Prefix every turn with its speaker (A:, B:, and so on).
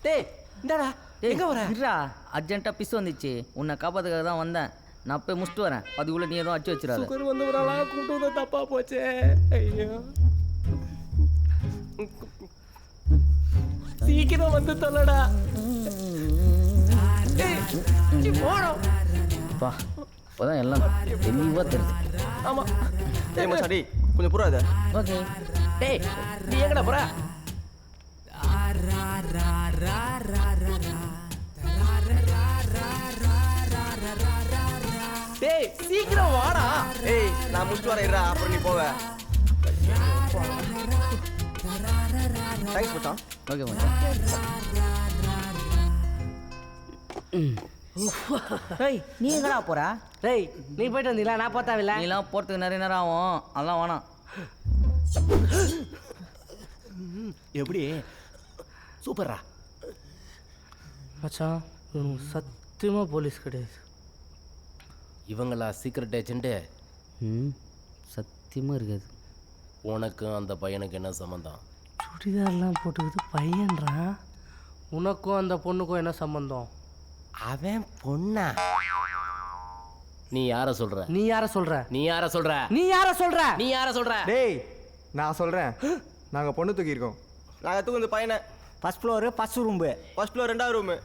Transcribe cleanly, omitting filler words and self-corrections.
A: டேய் இந்தாடா எங்கே வர
B: இருடா அர்ஜென்ட்டாக பிஸ் வந்துச்சு உன்னை காப்பாற்றுக்காக தான் வந்தேன் நான் போய் முடிச்சுட்டு வரேன் அதுக்குள்ளே நீ எதுவும் அடிச்சு வச்சிடாத
A: சுகர் வந்தவராளா கூப்பிட்டு வந்தா தப்பா போச்சே ஐயோ சீக்கிரம் வந்து தொல்லடா போடும்
B: பா இப்போதான் எல்லாம் தெளிவாக தெரியுது
A: ஆமாம்
C: ஏய் மச்சாடி கொஞ்சம் புறாத.
B: ஓகே
A: டேய் நீ எங்கடா போற டேய் சீக்கிரம் வாடா.
C: ஏய் நான் முடிச்சுட்டு வரேன்டா அப்புறம் நீ போவ. தேங்க்ஸ் மச்சான்.
B: ஓகே மச்சான்.
D: டேய் நீ எங்கடா போற?
A: டேய் நீ போயிட்டு வந்தீங்களா? நான் பார்த்தாவில்ல.
B: நீலாம் போகிறதுக்கு நிறைய நேரம் ஆகும் அதெல்லாம் வேணாம்.
A: எப்படி சூப்பரா
E: மச்சான் இவனுக்கு சத்தியமாக போலீஸ் கிடையாது.
F: இவங்களா சீக்ரெட் ஏஜென்ட்டு?
B: சத்தியமாக இருக்காது.
F: உனக்கும் அந்த பையனுக்கு என்ன சம்மந்தம்?
E: சுடிதார்லாம் போட்டுக்கிது பையன்றான். உனக்கும் அந்த பொண்ணுக்கும் என்ன சம்மந்தம்?
F: அவன் பொண்ணா? நீ யார சொல்ற?
E: நீ யார சொல்ற?
F: நீ யார சொல்ற?
E: நீ யார சொல்ற?
F: நீ யார சொல்ற?
G: டேய் நான் சொல்கிறேன், நாங்கள் பொண்ணு தூக்கியிருக்கோம்.
C: நாங்கள் தூக்கு இந்த பையனை
D: first floor first room.
C: First floor 2வது ரூமு.